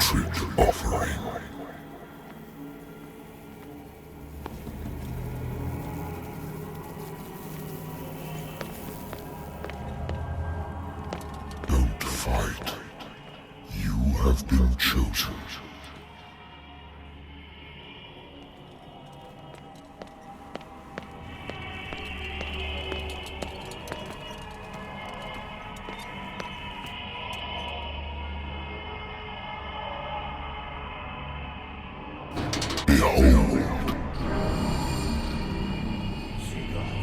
putrid offering. Don't fight. You have been chosen. Behold.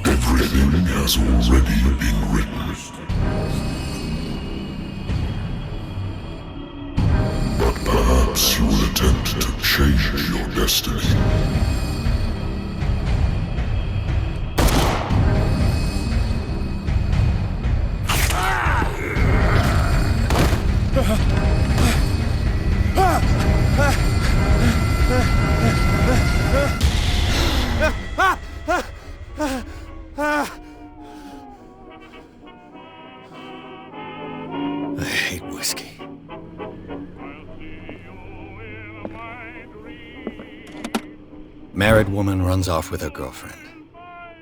Everything has already been written. But perhaps you will attempt to change your destiny. I hate whiskey. Married woman runs off with her girlfriend.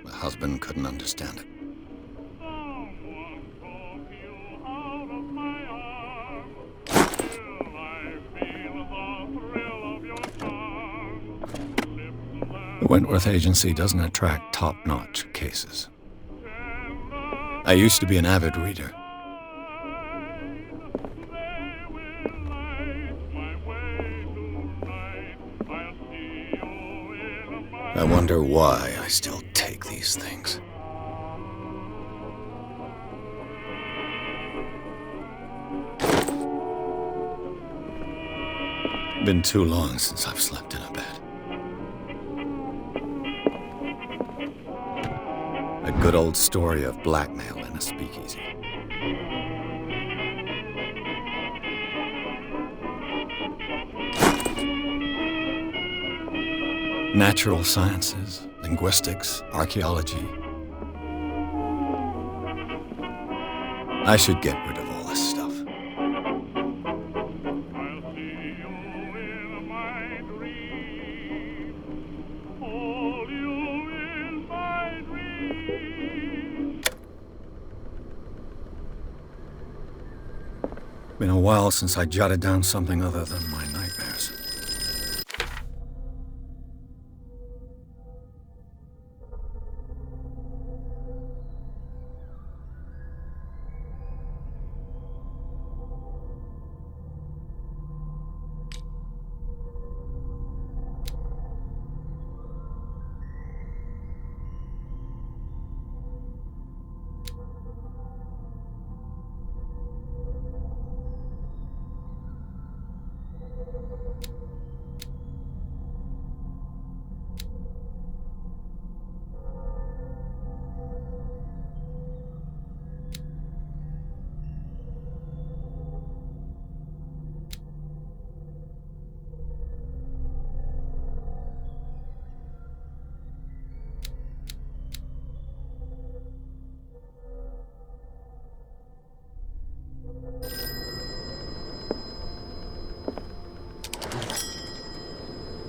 The husband couldn't understand it. The Wentworth Agency doesn't attract top-notch cases. I used to be an avid reader. I wonder why I still take these things. Been too long since I've slept in a bed. A good old story of blackmail in a speakeasy. Natural sciences, linguistics, archaeology. I should get rid of all this stuff. Been a while since I jotted down something other than my nightmares.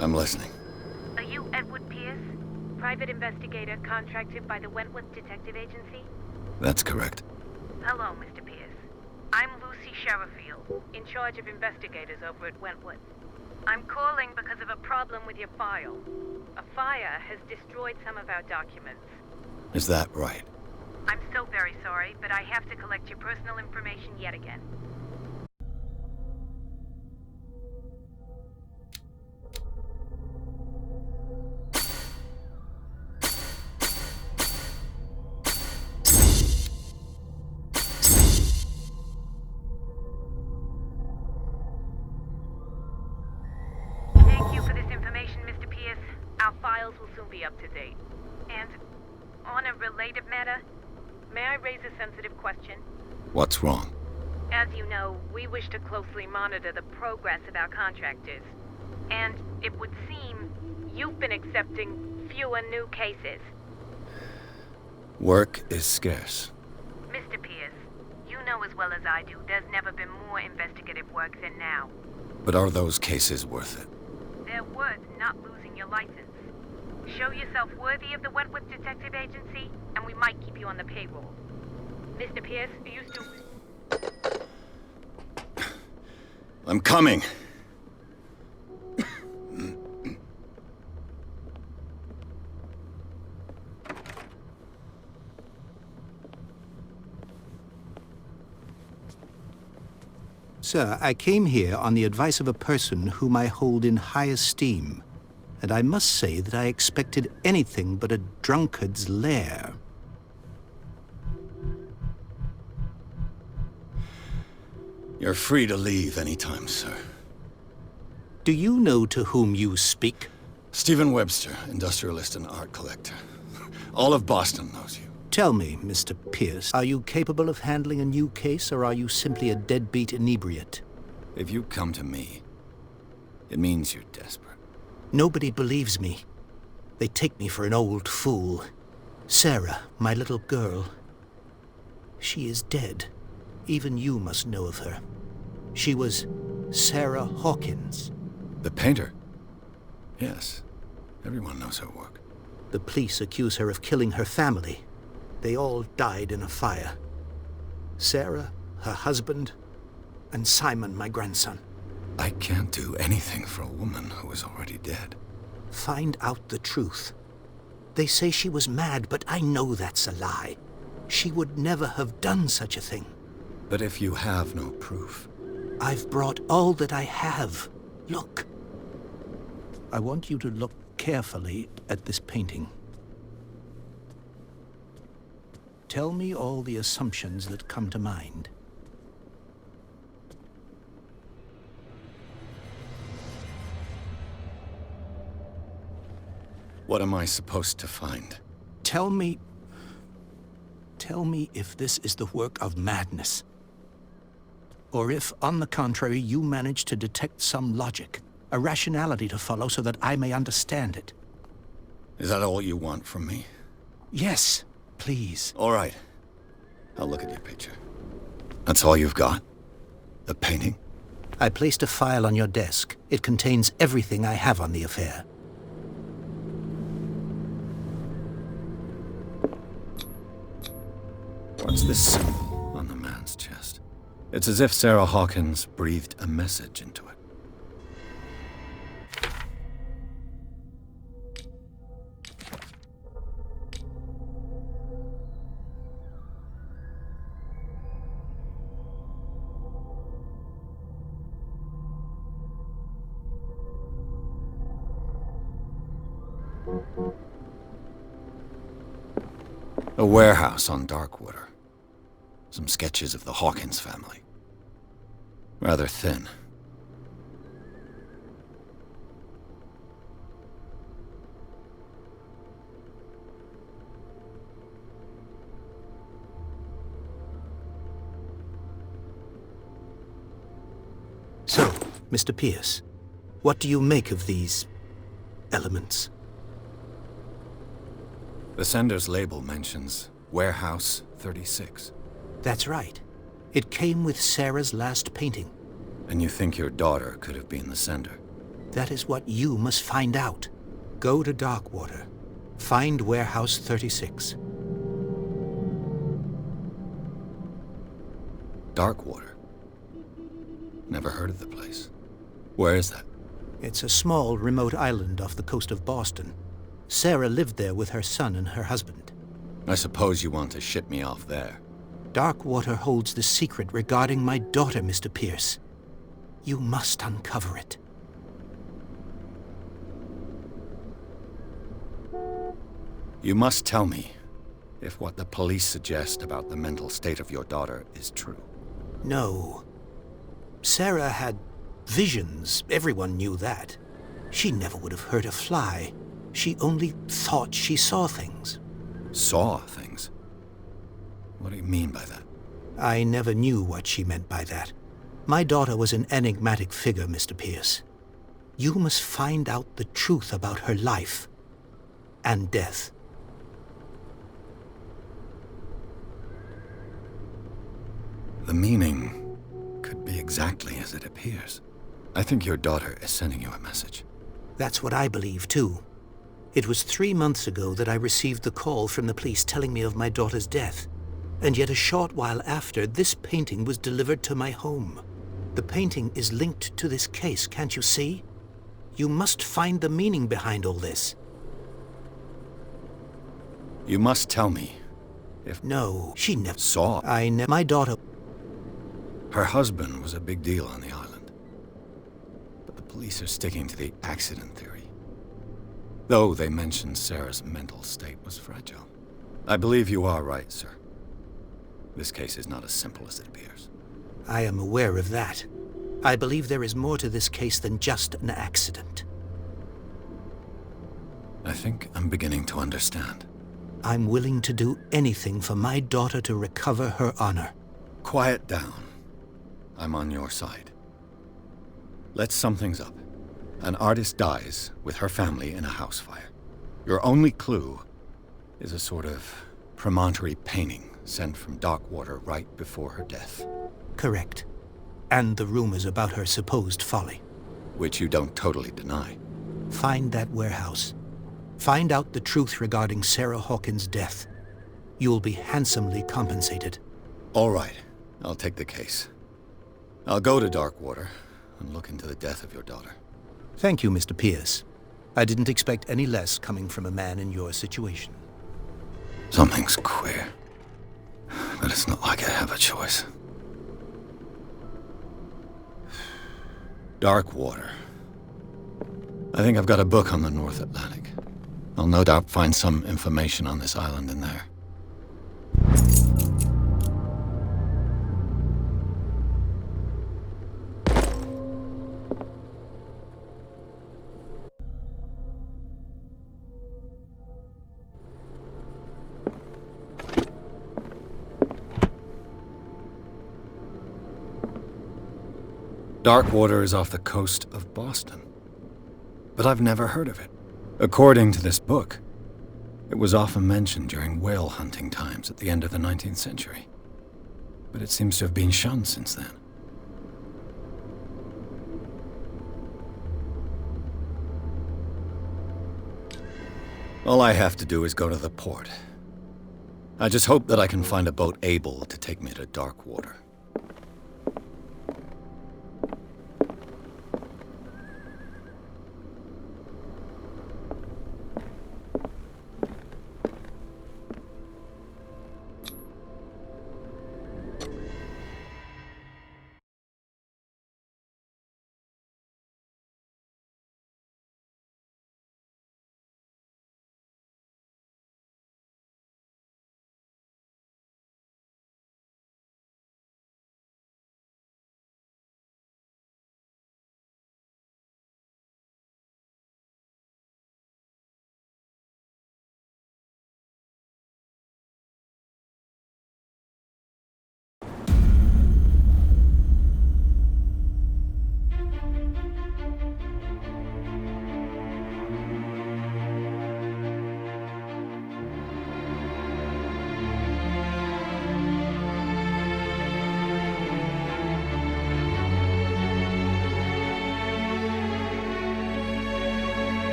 I'm listening. Are you Edward Pierce, private investigator contracted by the Wentworth Detective Agency? That's correct. Hello, Mr. Pierce. I'm Lucy Sherifield, in charge of investigators over at Wentworth. I'm calling because of a problem with your file. A fire has destroyed some of our documents. Is that right? I'm so very sorry, but I have to collect your personal information yet again. Thank you for this information, Mr. Pierce. Our files will soon be up to date. And on a related matter, may I raise a sensitive question? What's wrong? As you know, we wish to closely monitor the progress of our contractors. And it would seem you've been accepting fewer new cases. Work is scarce. Mr. Pierce, you know as well as I do there's never been more investigative work than now. But are those cases worth it? They're worth not losing your license. Show yourself worthy of the Wentworth Detective Agency, and we might keep you on the payroll. Mr. Pierce, are you still... I'm coming! Sir, I came here on the advice of a person whom I hold in high esteem, and I must say that I expected anything but a drunkard's lair. You're free to leave anytime, sir. Do you know to whom you speak? Stephen Webster, industrialist and art collector. All of Boston knows you. Tell me, Mr. Pierce, are you capable of handling a new case, or are you simply a deadbeat inebriate? If you come to me, it means you're desperate. Nobody believes me. They take me for an old fool. Sarah, my little girl. She is dead. Even you must know of her. She was Sarah Hawkins. The painter? Yes. Everyone knows her work. The police accuse her of killing her family. They all died in a fire. Sarah, her husband, and Simon, my grandson. I can't do anything for a woman who is already dead. Find out the truth. They say she was mad, but I know that's a lie. She would never have done such a thing. But if you have no proof... I've brought all that I have. Look. I want you to look carefully at this painting. Tell me all the assumptions that come to mind. What am I supposed to find? Tell me if this is the work of madness. Or if, on the contrary, you manage to detect some logic, a rationality to follow so that I may understand it. Is that all you want from me? Yes, please. All right. I'll look at your picture. That's all you've got? The painting? I placed a file on your desk. It contains everything I have on the affair. What's this symbol on the man's chest? It's as if Sarah Hawkins breathed a message into it. A warehouse on Darkwater. Some sketches of the Hawkins family. Rather thin. So, Mr. Pierce, what do you make of these elements? The sender's label mentions Warehouse 36. That's right. It came with Sarah's last painting. And you think your daughter could have been the sender? That is what you must find out. Go to Darkwater. Find Warehouse 36. Darkwater? Never heard of the place. Where is that? It's a small, remote island off the coast of Boston. Sarah lived there with her son and her husband. I suppose you want to ship me off there. Darkwater holds the secret regarding my daughter, Mr. Pierce. You must uncover it. You must tell me if what the police suggest about the mental state of your daughter is true. No. Sarah had visions. Everyone knew that. She never would have hurt a fly. She only thought she saw things. Saw things? What do you mean by that? I never knew what she meant by that. My daughter was an enigmatic figure, Mr. Pierce. You must find out the truth about her life and death. The meaning could be exactly as it appears. I think your daughter is sending you a message. That's what I believe, too. It was 3 months ago that I received the call from the police telling me of my daughter's death. And yet a short while after, this painting was delivered to my home. The painting is linked to this case, can't you see? You must find the meaning behind all this. You must tell me if... No, she never Saw? My daughter... Her husband was a big deal on the island. But the police are sticking to the accident theory. Though they mentioned Sarah's mental state was fragile. I believe you are right, sir. This case is not as simple as it appears. I am aware of that. I believe there is more to this case than just an accident. I think I'm beginning to understand. I'm willing to do anything for my daughter to recover her honor. Quiet down. I'm on your side. Let's sum things up. An artist dies with her family in a house fire. Your only clue is a sort of promontory painting sent from Darkwater right before her death. Correct. And the rumors about her supposed folly. Which you don't totally deny. Find that warehouse. Find out the truth regarding Sarah Hawkins' death. You'll be handsomely compensated. All right. I'll take the case. I'll go to Darkwater and look into the death of your daughter. Thank you, Mr. Pierce. I didn't expect any less coming from a man in your situation. Something's queer. But it's not like I have a choice. Darkwater. I think I've got a book on the North Atlantic. I'll no doubt find some information on this island in there. Darkwater is off the coast of Boston. But I've never heard of it. According to this book, it was often mentioned during whale hunting times at the end of the 19th century. But it seems to have been shunned since then. All I have to do is go to the port. I just hope that I can find a boat able to take me to Darkwater.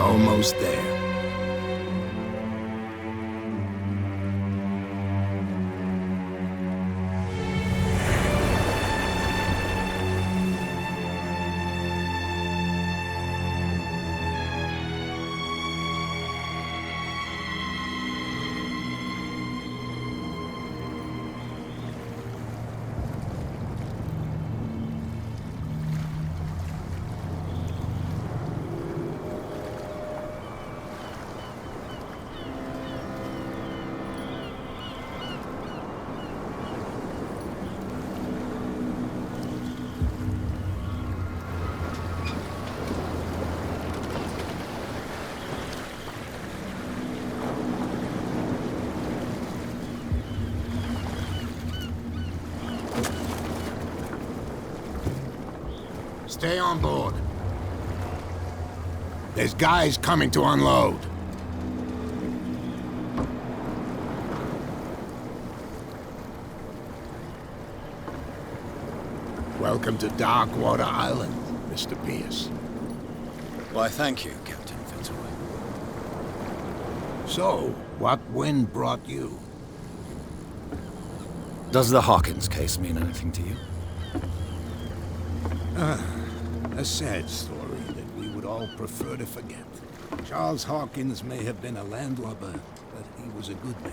Almost there. Stay on board. There's guys coming to unload. Welcome to Darkwater Island, Mr. Pierce. Why, thank you, Captain Fitzroy. So, what wind brought you? Does the Hawkins case mean anything to you? A sad story that we would all prefer to forget. Charles Hawkins may have been a landlubber, but he was a good man.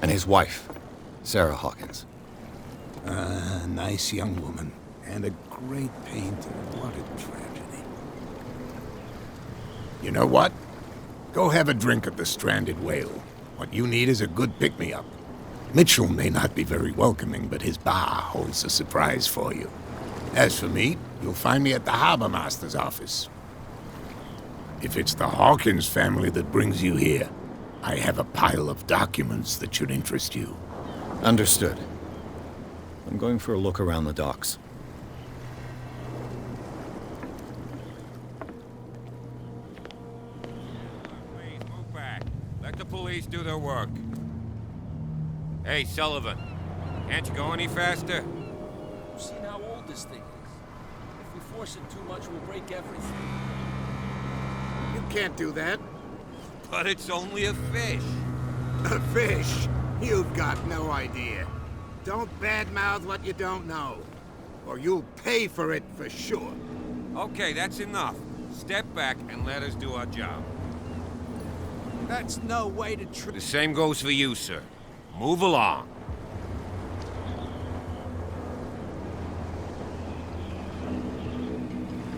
And his wife, Sarah Hawkins. A nice young woman, and a great painter. What a tragedy. You know what? Go have a drink at the Stranded Whale. What you need is a good pick-me-up. Mitchell may not be very welcoming, but his bar holds a surprise for you. As for me, you'll find me at the Harbor Master's office. If it's the Hawkins family that brings you here, I have a pile of documents that should interest you. Understood. I'm going for a look around the docks. Please move back. Let the police do their work. Hey, Sullivan. Can't you go any faster? You've seen how old this thing is. If we force it too much, we'll break everything. You can't do that. But it's only a fish. A fish? You've got no idea. Don't badmouth what you don't know, or you'll pay for it for sure. Okay, that's enough. Step back and let us do our job. That's no way to treat. The same goes for you, sir. Move along.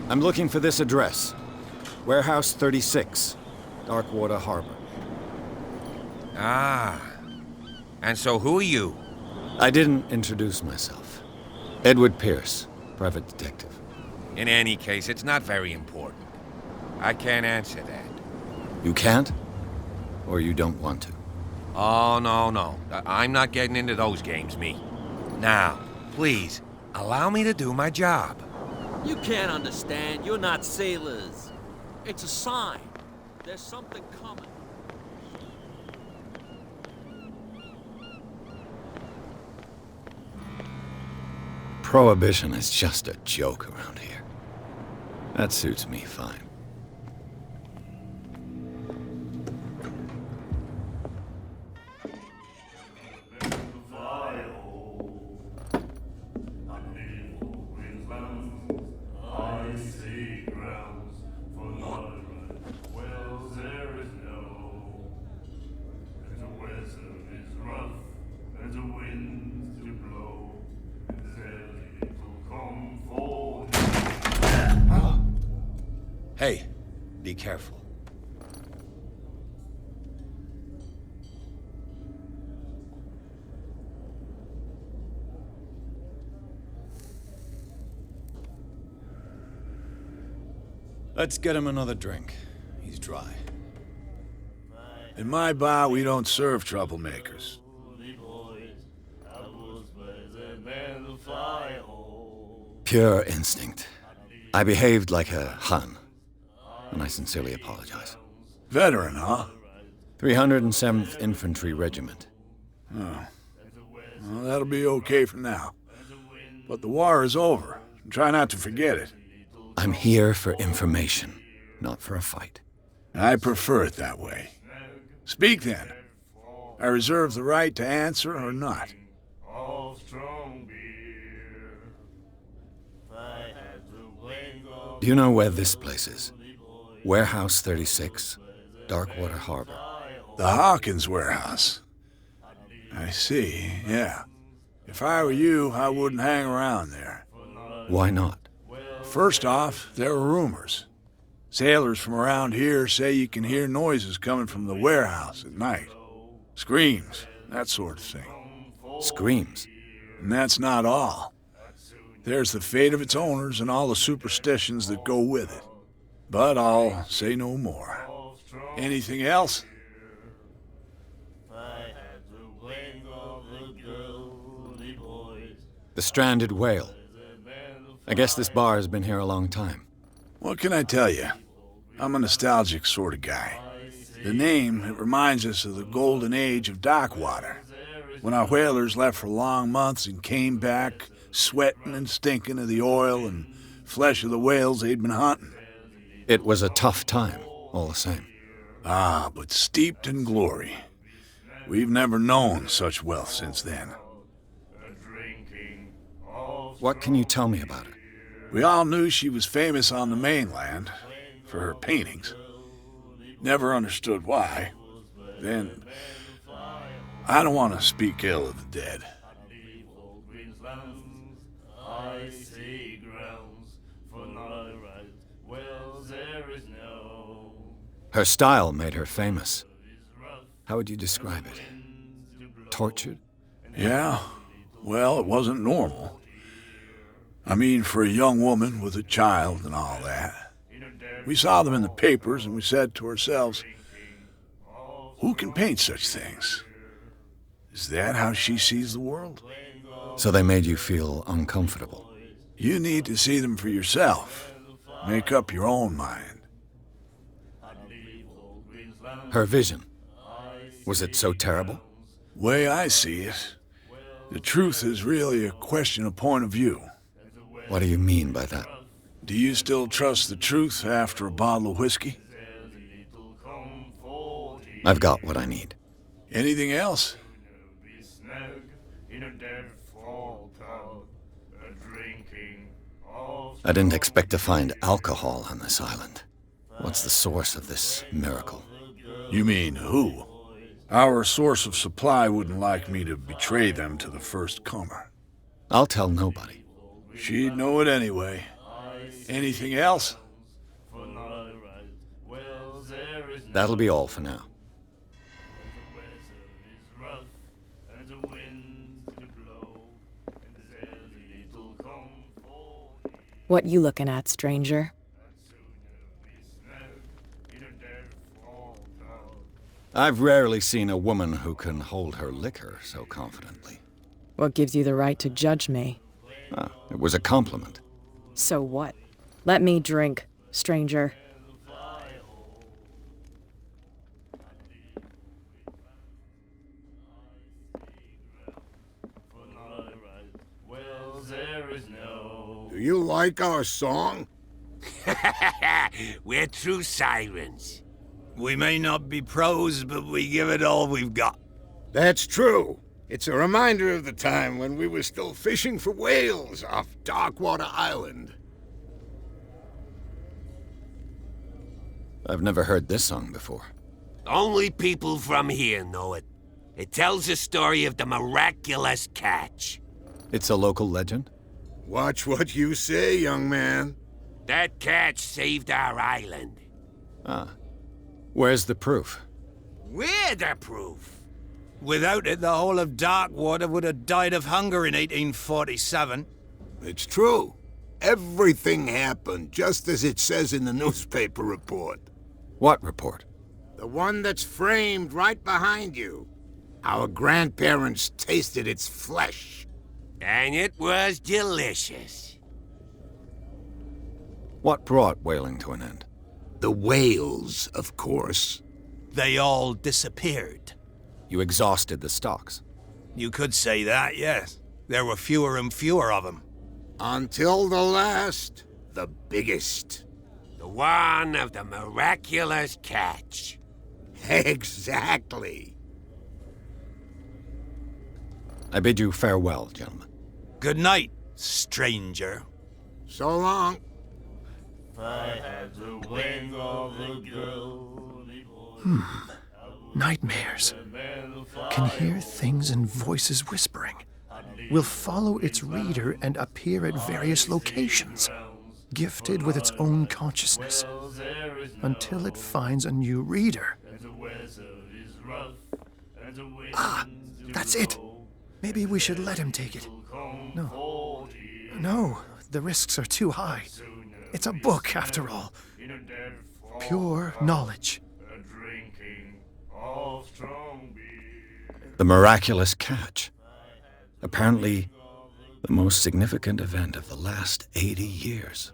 I'm looking for this address. Warehouse 36, Darkwater Harbor. Ah. And so who are you? I didn't introduce myself. Edward Pierce, private detective. In any case, it's not very important. I can't answer that. You can't? Or you don't want to? Oh, no. I'm not getting into those games, me. Now, please, allow me to do my job. You can't understand. You're not sailors. It's a sign. There's something coming. Prohibition is just a joke around here. That suits me fine. Hey, be careful. Let's get him another drink. He's dry. In my bar, we don't serve troublemakers. Pure instinct. I behaved like a Hun, and I sincerely apologize. Veteran, huh? 307th Infantry Regiment. Well, that'll be okay for now. But the war is over. Try not to forget it. I'm here for information, not for a fight. I prefer it that way. Speak then. I reserve the right to answer or not. Do you know where this place is? Warehouse 36, Darkwater Harbor. The Hawkins warehouse. I see, yeah. If I were you, I wouldn't hang around there. Why not? First off, there are rumors. Sailors from around here say you can hear noises coming from the warehouse at night. Screams, that sort of thing. Screams. And that's not all. There's the fate of its owners and all the superstitions that go with it. But I'll say no more. Anything else? The stranded whale. I guess this bar has been here a long time. What can I tell you? I'm a nostalgic sort of guy. The name, it reminds us of the golden age of dockwater, when our whalers left for long months and came back sweating and stinking of the oil and flesh of the whales they'd been hunting. It was a tough time, all the same. Ah, but steeped in glory. We've never known such wealth since then. What can you tell me about it? We all knew she was famous on the mainland for her paintings. Never understood why. Then, I don't want to speak ill of the dead. Her style made her famous. How would you describe it? Tortured? Yeah, well, it wasn't normal. I mean, for a young woman with a child and all that. We saw them in the papers and we said to ourselves, who can paint such things? Is that how she sees the world? So they made you feel uncomfortable. You need to see them for yourself. Make up your own mind. Her vision. Was it so terrible? Way I see it, the truth is really a question of point of view. What do you mean by that? Do you still trust the truth after a bottle of whiskey? I've got what I need. Anything else? I didn't expect to find alcohol on this island. What's the source of this miracle? You mean who? Our source of supply wouldn't like me to betray them to the first comer. I'll tell nobody. She'd know it anyway. Anything else? That'll be all for now. What you looking at, stranger? I've rarely seen a woman who can hold her liquor so confidently. What gives you the right to judge me? Ah, it was a compliment. So what? Let me drink, stranger. Do you like our song? We're true sirens. We may not be pros, but we give it all we've got. That's true. It's a reminder of the time when we were still fishing for whales off Darkwater Island. I've never heard this song before. Only people from here know it. It tells the story of the miraculous catch. It's a local legend? Watch what you say, young man. That catch saved our island. Ah. Where's the proof? We're the proof. Without it, the whole of Darkwater would have died of hunger in 1847. It's true. Everything happened just as it says in the newspaper report. What report? The one that's framed right behind you. Our grandparents tasted its flesh. And it was delicious. What brought whaling to an end? The whales, of course. They all disappeared. You exhausted the stocks. You could say that, yes. There were fewer and fewer of them. Until the last, the biggest. The one of the miraculous catch. Exactly. I bid you farewell, gentlemen. Good night, stranger. So long. Nightmares. Can hear things and voices whispering. Will follow its reader and appear at various locations, gifted with its own consciousness, until it finds a new reader. Ah, that's it. Maybe we should let him take it. No, the risks are too high. It's a book, after all. Pure knowledge. The miraculous catch. Apparently, The most significant event of the last 80 years.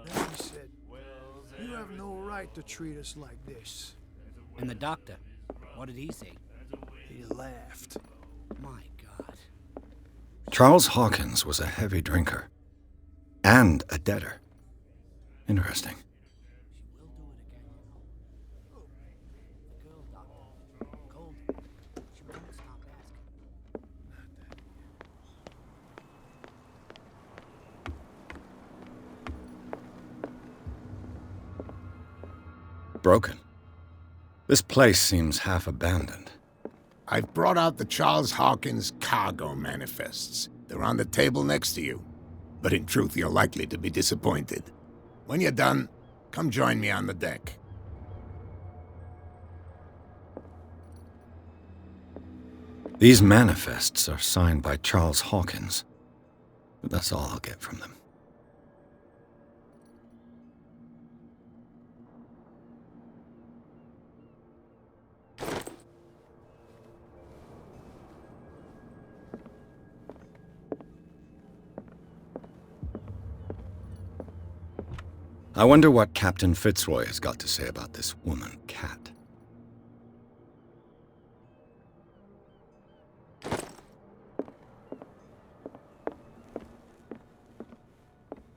He said, "You have no right to treat us like this." And the doctor, what did he say? He laughed. My God. Charles Hawkins was a heavy drinker. And a debtor. Interesting. Broken. This place seems half abandoned. I've brought out the Charles Hawkins cargo manifests. They're on the table next to you. But in truth, you're likely to be disappointed. When you're done, come join me on the deck. These manifests are signed by Charles Hawkins. But that's all I'll get from them. I wonder what Captain Fitzroy has got to say about this woman, Cat.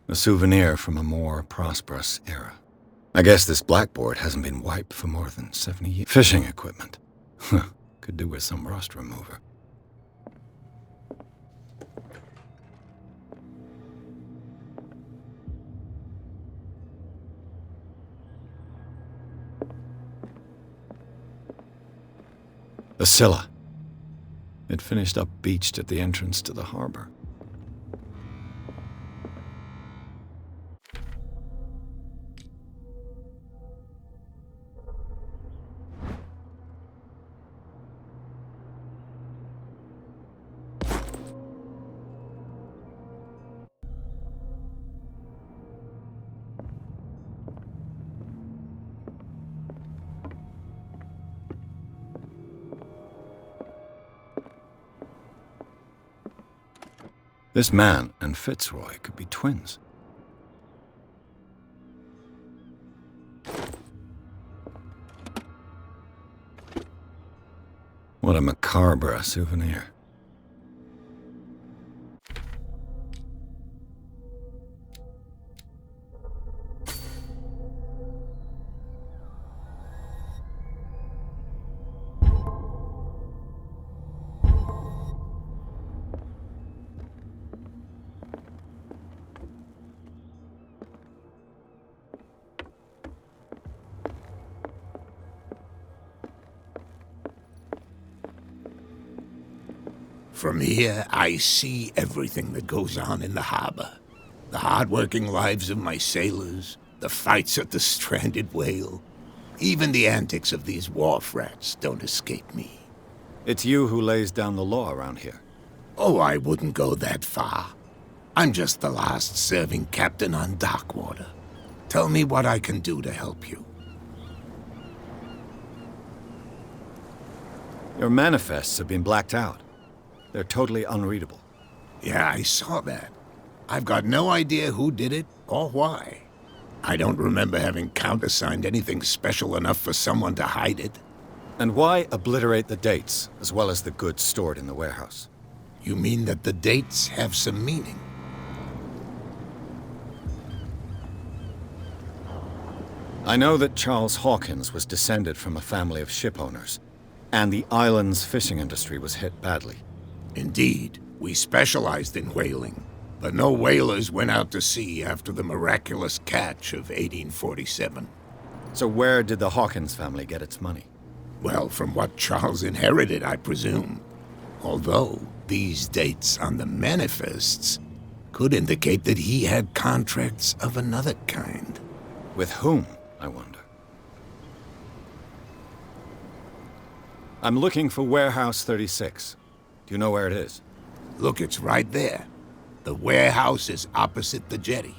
A souvenir from a more prosperous era. I guess this blackboard hasn't been wiped for more than 70 years. Fishing equipment. Could do with some rust remover. The Scylla. It finished up beached at the entrance to the harbor. This man and Fitzroy could be twins. What a macabre souvenir. From here, I see everything that goes on in the harbor. The hard-working lives of my sailors, the fights at the stranded whale. Even the antics of these wharf rats don't escape me. It's you who lays down the law around here. Oh, I wouldn't go that far. I'm just the last serving captain on Darkwater. Tell me what I can do to help you. Your manifests have been blacked out. They're totally unreadable. Yeah, I saw that. I've got no idea who did it or why. I don't remember having countersigned anything special enough for someone to hide it. And why obliterate the dates, as well as the goods stored in the warehouse? You mean that the dates have some meaning? I know that Charles Hawkins was descended from a family of ship owners, and the island's fishing industry was hit badly. Indeed, we specialized in whaling, but no whalers went out to sea after the miraculous catch of 1847. So where did the Hawkins family get its money? Well, from what Charles inherited, I presume. Although, these dates on the manifests could indicate that he had contracts of another kind. With whom, I wonder? I'm looking for Warehouse 36. Do you know where it is? Look, it's right there. The warehouse is opposite the jetty.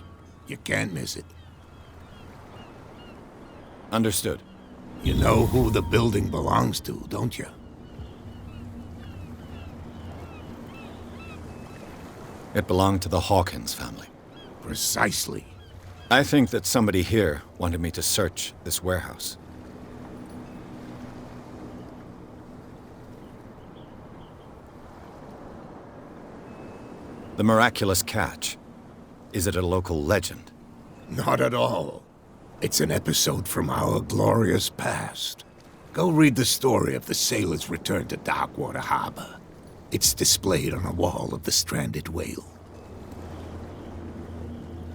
You can't miss it. Understood. You know who the building belongs to, don't you? It belonged to the Hawkins family. Precisely. I think that somebody here wanted me to search this warehouse. The miraculous catch. Is it a local legend? Not at all. It's an episode from our glorious past. Go read the story of the sailor's return to Darkwater Harbor. It's displayed on a wall of the stranded whale.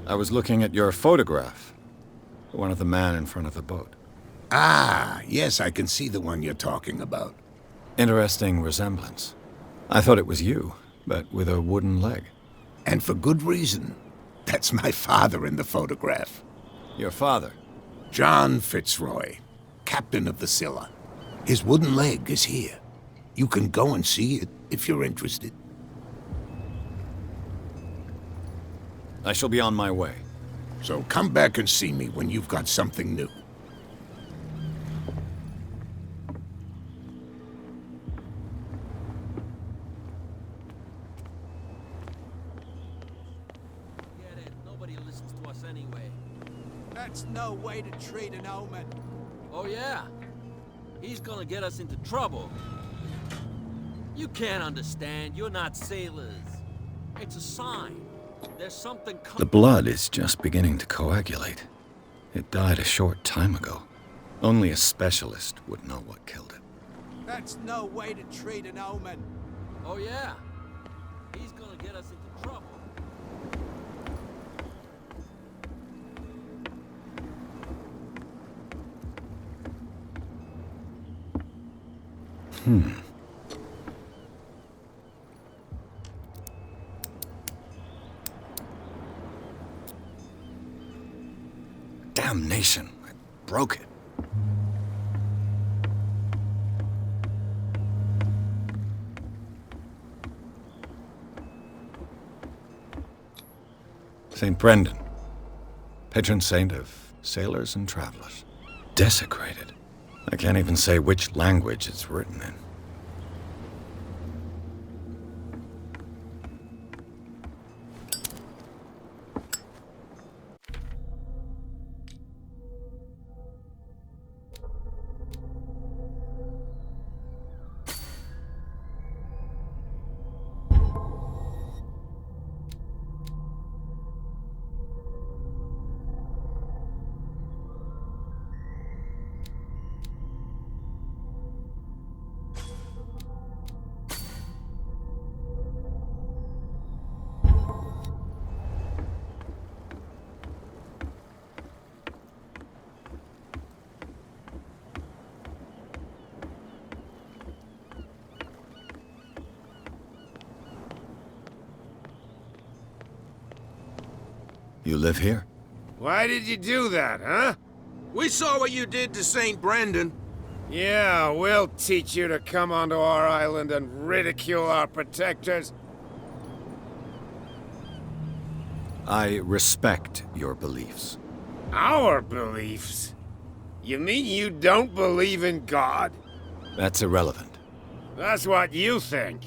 I was looking at your photograph. One of the man in front of the boat. Ah, yes, I can see the one you're talking about. Interesting resemblance. I thought it was you, but with a wooden leg. And for good reason. That's my father in the photograph. Your father? John Fitzroy, captain of the Scylla. His wooden leg is here. You can go and see it if you're interested. I shall be on my way. So come back and see me when you've got something new. Get it. Nobody listens to us anyway. That's no way to treat an omen. Oh, yeah? He's gonna get us into trouble. You can't understand. You're not sailors. It's a sign. There's something coming. The blood is just beginning to coagulate. It died a short time ago. Only a specialist would know what killed it. That's no way to treat an omen. Oh, yeah? He's gonna get us into trouble. Damnation! I broke it. St. Brendan, patron saint of sailors and travelers. Desecrated. I can't even say which language it's written in. You live here? Why did you do that, huh? We saw what you did to St. Brendan. Yeah, we'll teach you to come onto our island and ridicule our protectors. I respect your beliefs. Our beliefs? You mean you don't believe in God? That's irrelevant. That's what you think.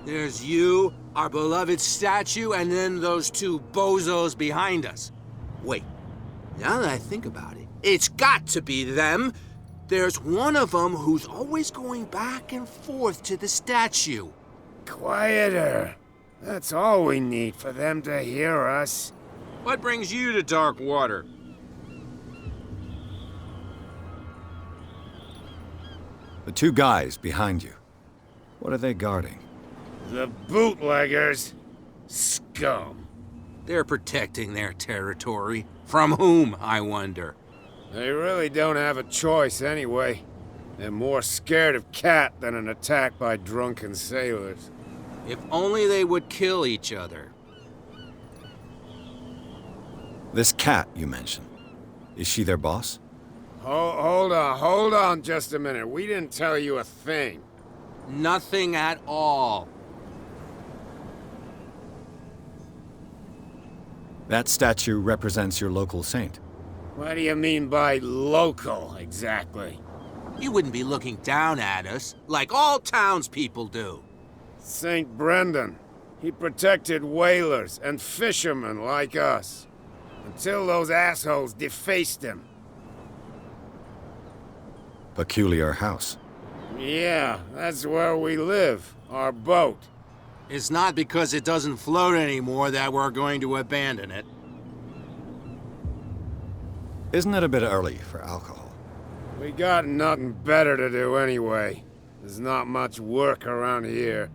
There's you, our beloved statue, and then those two bozos behind us. Wait, now that I think about it, it's got to be them. There's one of them who's always going back and forth to the statue. Quieter. That's all we need for them to hear us. What brings you to Darkwater? The two guys behind you. What are they guarding? The bootleggers? Scum. They're protecting their territory. From whom, I wonder? They really don't have a choice anyway. They're more scared of Cat than an attack by drunken sailors. If only they would kill each other. This Cat you mentioned, is she their boss? Hold on just a minute. We didn't tell you a thing. Nothing at all. That statue represents your local saint. What do you mean by local, exactly? You wouldn't be looking down at us, like all townspeople do. St. Brendan. He protected whalers and fishermen like us. Until those assholes defaced him. Peculiar house. Yeah, that's where we live. Our boat. It's not because it doesn't float anymore that we're going to abandon it. Isn't it a bit early for alcohol? We got nothing better to do anyway. There's not much work around here.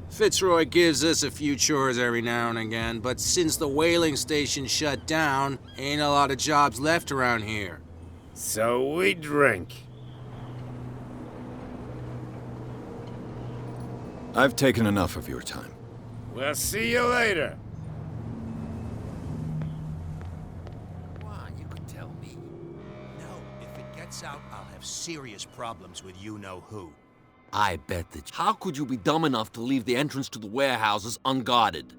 Fitzroy gives us a few chores every now and again, but since the whaling station shut down, ain't a lot of jobs left around here. So we drink. I've taken enough of your time. We'll see you later. Come on, you can tell me. No, if it gets out, I'll have serious problems with you-know-who. I bet that. How could you be dumb enough to leave the entrance to the warehouses unguarded?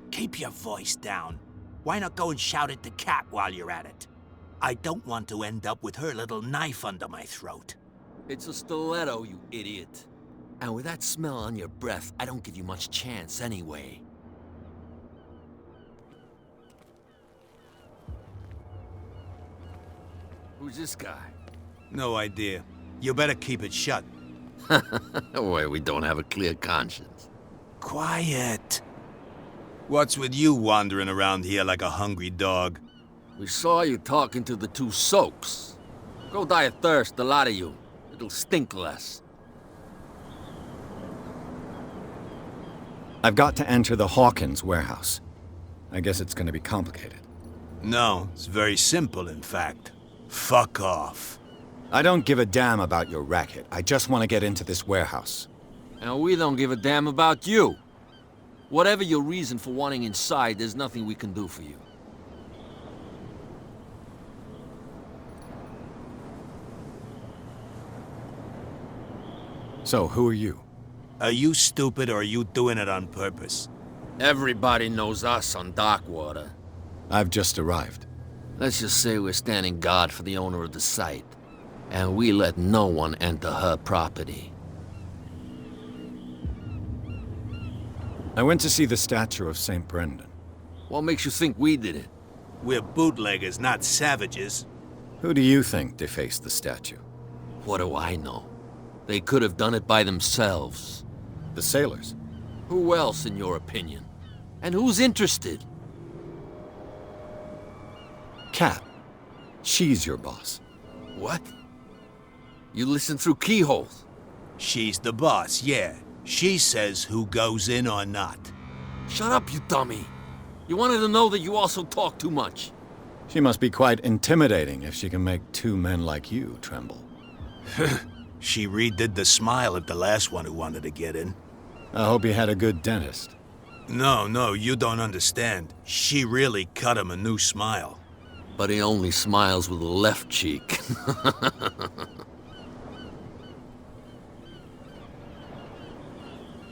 Keep your voice down. Why not go and shout at the Cat while you're at it? I don't want to end up with her little knife under my throat. It's a stiletto, you idiot. And with that smell on your breath, I don't give you much chance anyway. Who's this guy? No idea. You better keep it shut. Why, we don't have a clear conscience. Quiet. What's with you wandering around here like a hungry dog? We saw you talking to the two soaks. Go die of thirst, the lot of you. It'll stink less. I've got to enter the Hawkins warehouse. I guess it's gonna be complicated. No, it's very simple, in fact. Fuck off. I don't give a damn about your racket. I just want to get into this warehouse. And we don't give a damn about you. Whatever your reason for wanting inside, there's nothing we can do for you. So, who are you? Are you stupid or are you doing it on purpose? Everybody knows us on Darkwater. I've just arrived. Let's just say we're standing guard for the owner of the site. And we let no one enter her property. I went to see the statue of St. Brendan. What makes you think we did it? We're bootleggers, not savages. Who do you think defaced the statue? What do I know? They could have done it by themselves. The sailors? Who else, in your opinion? And who's interested? Cat. She's your boss. What? You listen through keyholes? She's the boss, yeah. She says who goes in or not. Shut up, you dummy. You wanted to know that you also talk too much. She must be quite intimidating if she can make two men like you tremble. She redid the smile at the last one who wanted to get in. I hope you had a good dentist. No, you don't understand. She really cut him a new smile. But he only smiles with the left cheek.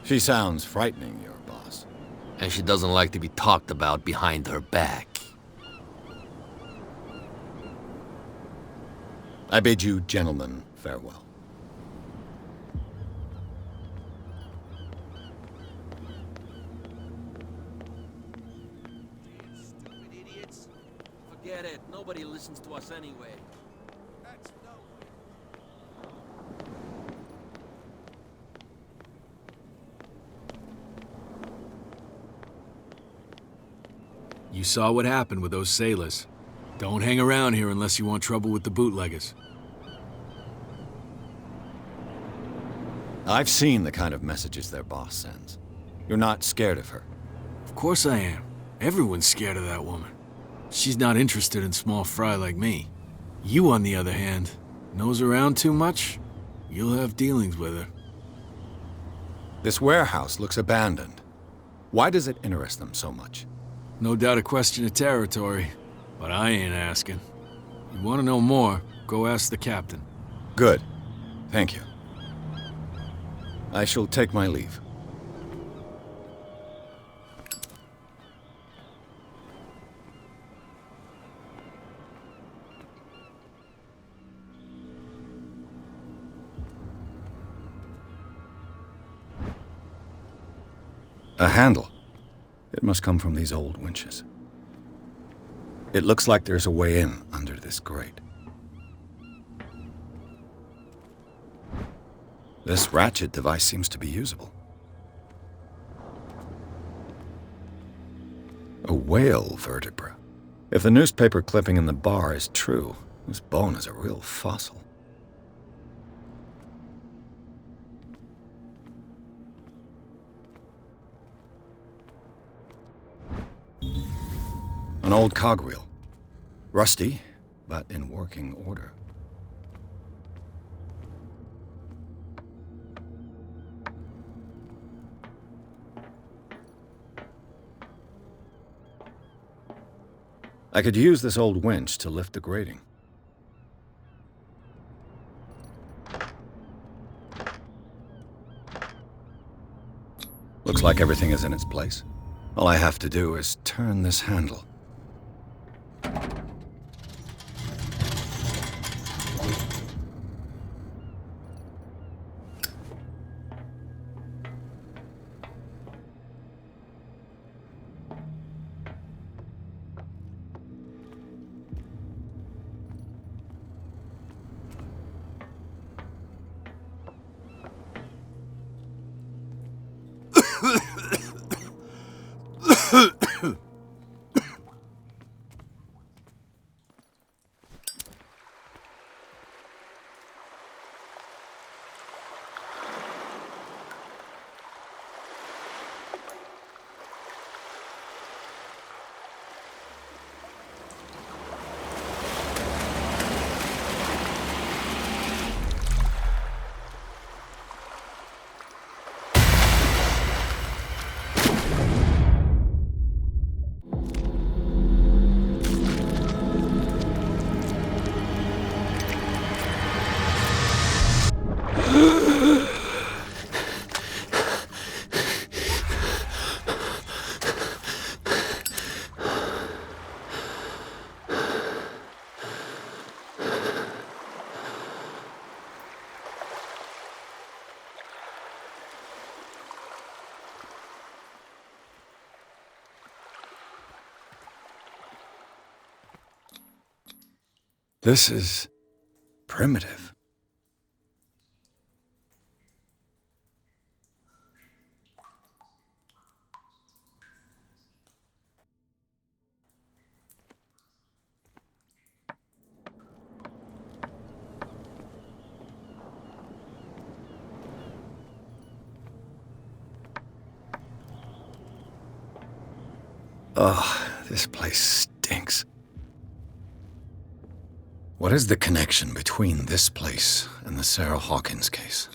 She sounds frightening, your boss. And she doesn't like to be talked about behind her back. I bid you gentlemen farewell. Stupid idiots. Forget it. Nobody listens to us anyway. You saw what happened with those sailors. Don't hang around here unless you want trouble with the bootleggers. I've seen the kind of messages their boss sends. You're not scared of her? Of course I am. Everyone's scared of that woman. She's not interested in small fry like me. You, on the other hand, nose around too much, you'll have dealings with her. This warehouse looks abandoned. Why does it interest them so much? No doubt a question of territory, but I ain't asking. You want to know more, go ask the captain. Good. Thank you. I shall take my leave. A handle. It must come from these old winches. It looks like there's a way in under this grate. This ratchet device seems to be usable. A whale vertebra. If the newspaper clipping in the bar is true, this bone is a real fossil. An old cogwheel. Rusty, but in working order. I could use this old winch to lift the grating. Looks like everything is in its place. All I have to do is turn this handle. This is primitive. Ugh, this place stinks. What is the connection between this place and the Sarah Hawkins case?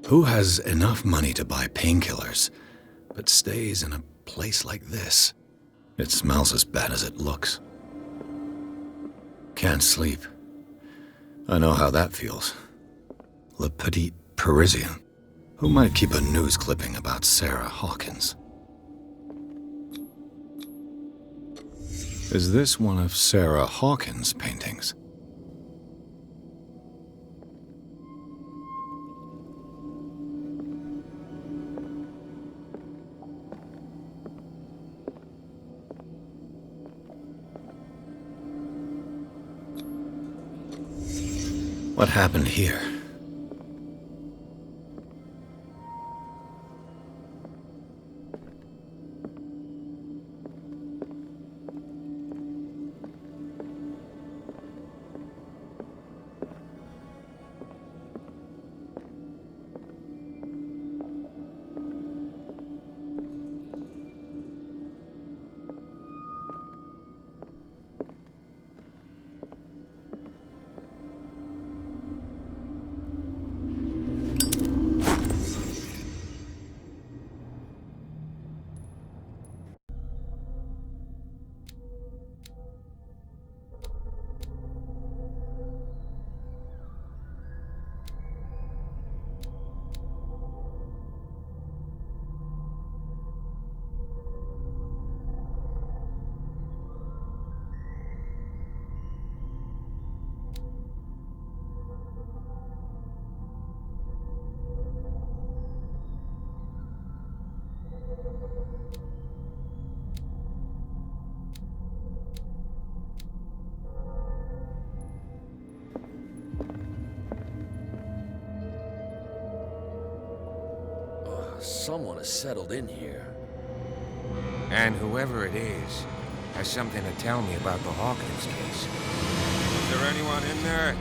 Who has enough money to buy painkillers, but stays in a place like this? It smells as bad as it looks. Can't sleep. I know how that feels. Le Petit Parisien. Who might keep a news clipping about Sarah Hawkins? Is this one of Sarah Hawkins' paintings? What happened here? Someone has settled in here. And whoever it is has something to tell me about the Hawkins case. Is there anyone in there?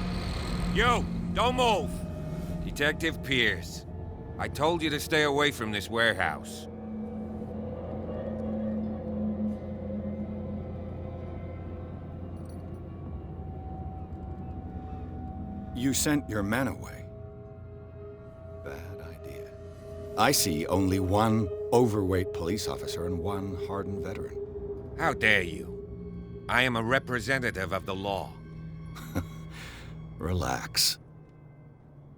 You! Don't move! Detective Pierce. I told you to stay away from this warehouse. You sent your men away. Bad idea. I see only one overweight police officer and one hardened veteran. How dare you? I am a representative of the law. Relax.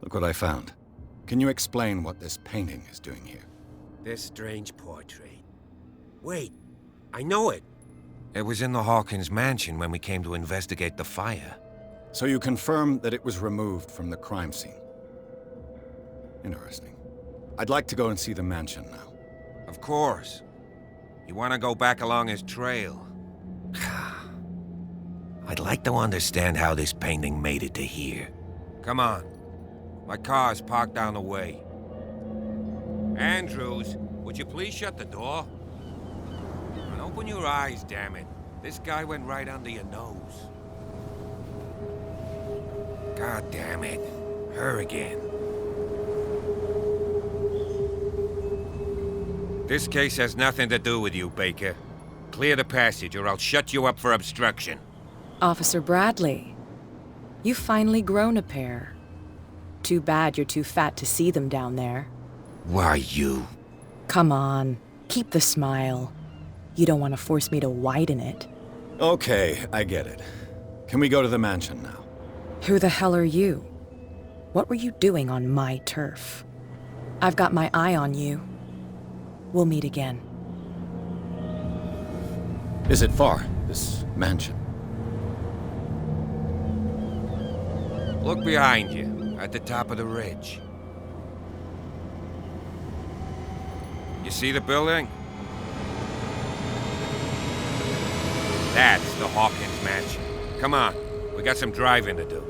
Look what I found. Can you explain what this painting is doing here? This strange portrait. Wait, I know it. It was in the Hawkins mansion when we came to investigate the fire. So you confirm that it was removed from the crime scene? Interesting. I'd like to go and see the mansion now. Of course. You want to go back along his trail? I'd like to understand how this painting made it to here. Come on. My car's parked down the way. Andrews, would you please shut the door? And open your eyes, damn it. This guy went right under your nose. God damn it. Her again. This case has nothing to do with you, Baker. Clear the passage or I'll shut you up for obstruction. Officer Bradley, you've finally grown a pair. Too bad you're too fat to see them down there. Why, you? Come on, keep the smile. You don't want to force me to widen it. Okay, I get it. Can we go to the mansion now? Who the hell are you? What were you doing on my turf? I've got my eye on you. We'll meet again. Is it far, this mansion? Look behind you, at the top of the ridge. You see the building? That's the Hawkins mansion. Come on, we got some driving to do.